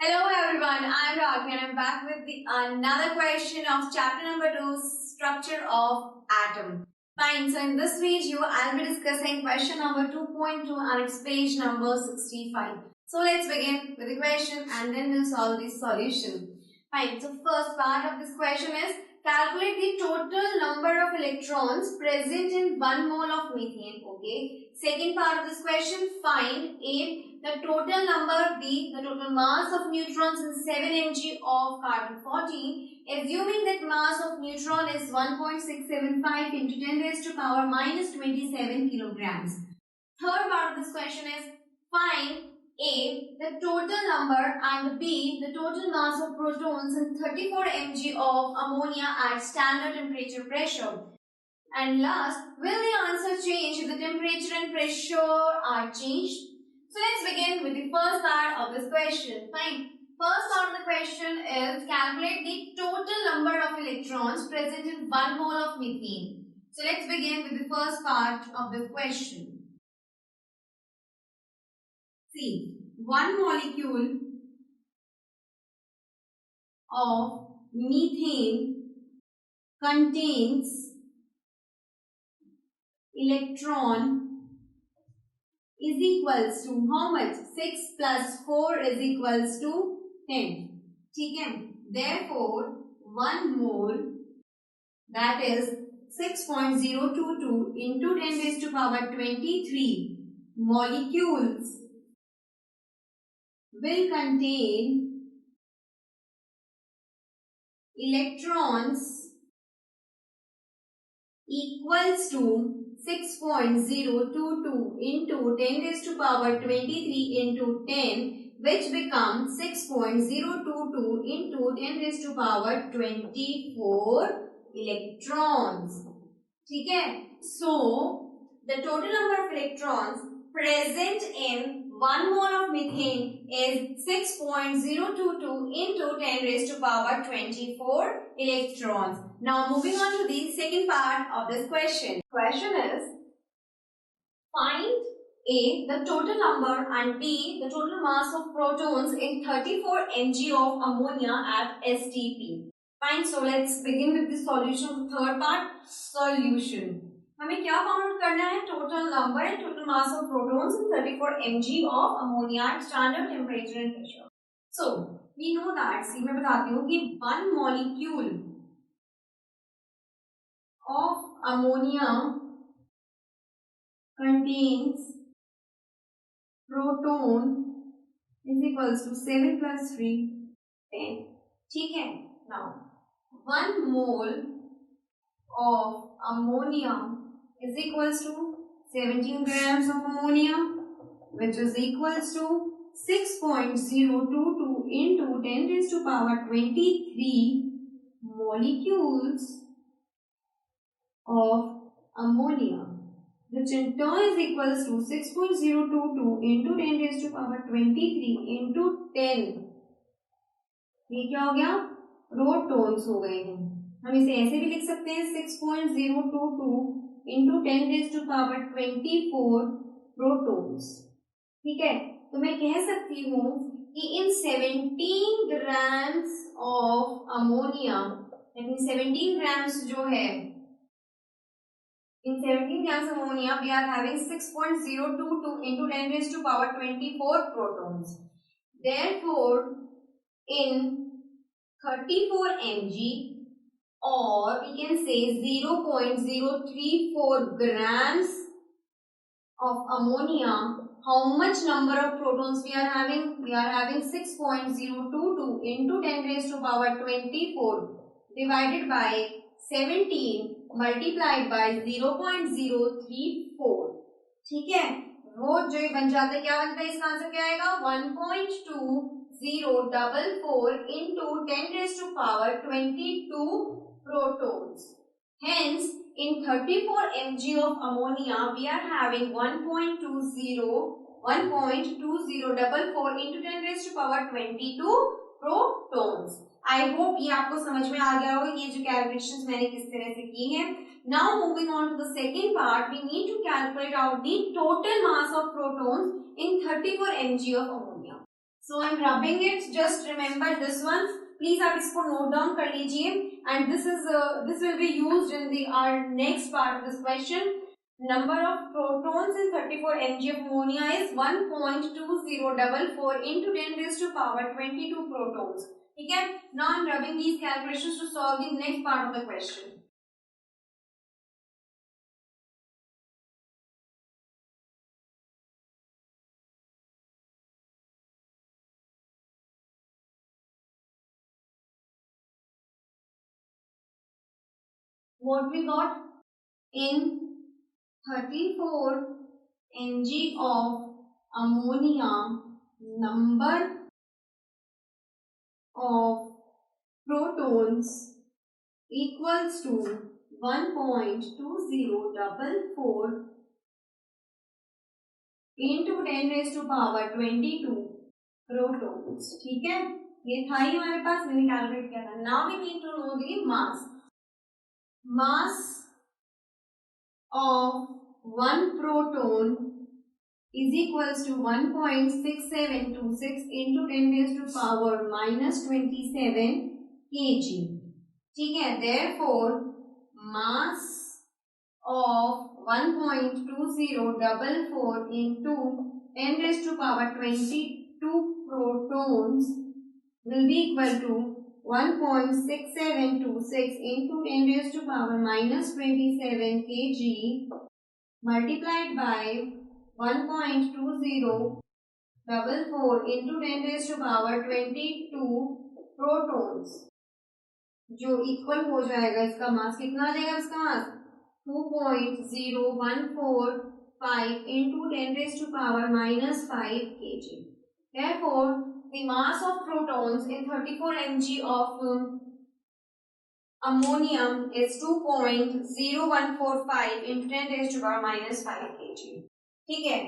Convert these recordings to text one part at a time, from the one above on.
Hello everyone, I am Raghi and I am back with another question of chapter number 2, structure of atom. Fine, so in this video I will be discussing question number 2.2 and it's page number 65. So let's begin with the question and then we'll solve the solution. Fine, so first part of this question is calculate the total number of electrons present in 1 mole of methane. Okay. Second part of this question, find A, the total number, B, the total mass of neutrons in 7 mg of carbon 14, assuming that mass of neutron is 1.675 into 10 raised to power minus 27 kilograms. Third part of this question is find A, the total number and B, the total mass of protons in 34 mg of ammonia at standard temperature pressure. And last, will the answer change if the temperature and pressure are changed? So let's begin with the first part of this question. Fine. First part of the question is calculate the total number of electrons present in 1 mole of methane. So let's begin with the first part of the question. See, one molecule of methane contains electron is equals to how much? 6 plus 4 is equals to 10. Okay? Therefore, 1 mole, that is 6.022 into 10 raised to power 23 molecules will contain electrons equals to 6.022 into 10 raised to power 23 into 10, which becomes 6.022 into 10 raised to power 24 electrons. Okay? So, the total number of electrons present in 1 mole of methane is 6.022 into 10 raised to power 24 electrons. Now moving on to the second part of this question. Question is, find A, the total number and B, the total mass of protons in 34 mg of ammonia at STP. Fine, so let's begin with the solution of the third part, solution. हमें क्या found करना है? Total number and total mass of protons in 34 mg of ammonia at standard temperature and pressure. So we know that, see मैं बताती हूँ कि one molecule of ammonia contains proton is equals to 7 plus 3 10. ठीक है. Now 1 mole of ammonia is equals to 17 grams of ammonia, which is equals to 6.022 into 10 raised to power 23 molecules of ammonia, which in turn is equals to 6.022 into 10 raised to power 23 into 10. ये क्या हो गया? Protons हो गए हैं. हम इसे ऐसे भी लिख सकते हैं 6.022 into 10 raised to power 24 protons. ठीक है, तो मैं कह सकती हूँ कि इन 17 ग्राम्स ऑफ अमोनिया, यानी 17 ग्राम्स जो है, in 17 grams of ammonia we are having 6.022 into 10 raised to power 24 protons. Therefore, in 34 mg, or we can say 0.034 grams of ammonia, how much number of protons we are having? We are having 6.022 into 10 raised to power 24 divided by 17 multiplied by 0.034. ठीक है, वो जो बन जाता है, क्या बनता है? इसका आंसर क्या आएगा? 1.2044 into 10 raised to power 22 protons. Hence, in 34 mg of ammonia, we are having 1.2044 into 10 raised to power 22 protons. I hope ये आपको समझ में आ गया होगा ये जो कैलकुलेशंस मैंने किस तरह से की हैं. Now moving on to the second part, we need to calculate out the total mass of protons in 34 mg of ammonia. So I'm rubbing it. Just remember this one. Please आप इसको note down कर लीजिए. And this will be used in our next part of this question. Number of protons in 34 mg of ammonia is 1.2044 into 10 raised to power 22 protons. ठीक है? Now I'm rubbing these calculations to solve the next part of the question. What we got in 34 mg of ammonia, number of protons equals to 1.2044 into 10 raised to power 22 protons. ठीक है, ये था ही हमारे पास, मैंने calculate किया था. Now we need to know the mass. Mass of one proton is equals to 1.6726 into 10 raised to power minus 27 kg. ठीक है, therefore mass of 1.2044 into 10 raised to power 22 protons will be equal to 1.6726 into 10 raised to power minus 27 kg multiplied by 1.2044 into 10 raised to power 22 protons, जो equal हो जाएगा इसका मास. कितना आ जाएगा इसका मास? 2.0145 into 10 raised to power minus 5 kg. Therefore, the mass of protons in 34 mg of ammonium is 2.0145 into 10 raised to power minus 5 kg. ठीक है.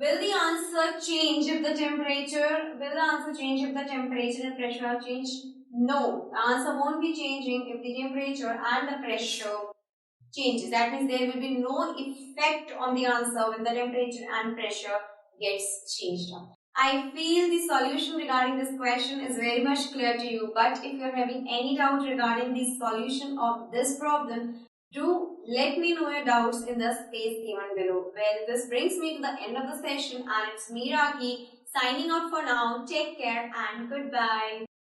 Will the answer change if the temperature and pressure are changed? No, the answer won't be changing if the temperature and the pressure changes. That means there will be no effect on the answer when the temperature and pressure gets changed. I feel the solution regarding this question is very much clear to you, but if you are having any doubt regarding the solution of this problem, do let me know your doubts in the space given below. Well, this brings me to the end of the session, and it's me, Raki, signing out for now. Take care and goodbye.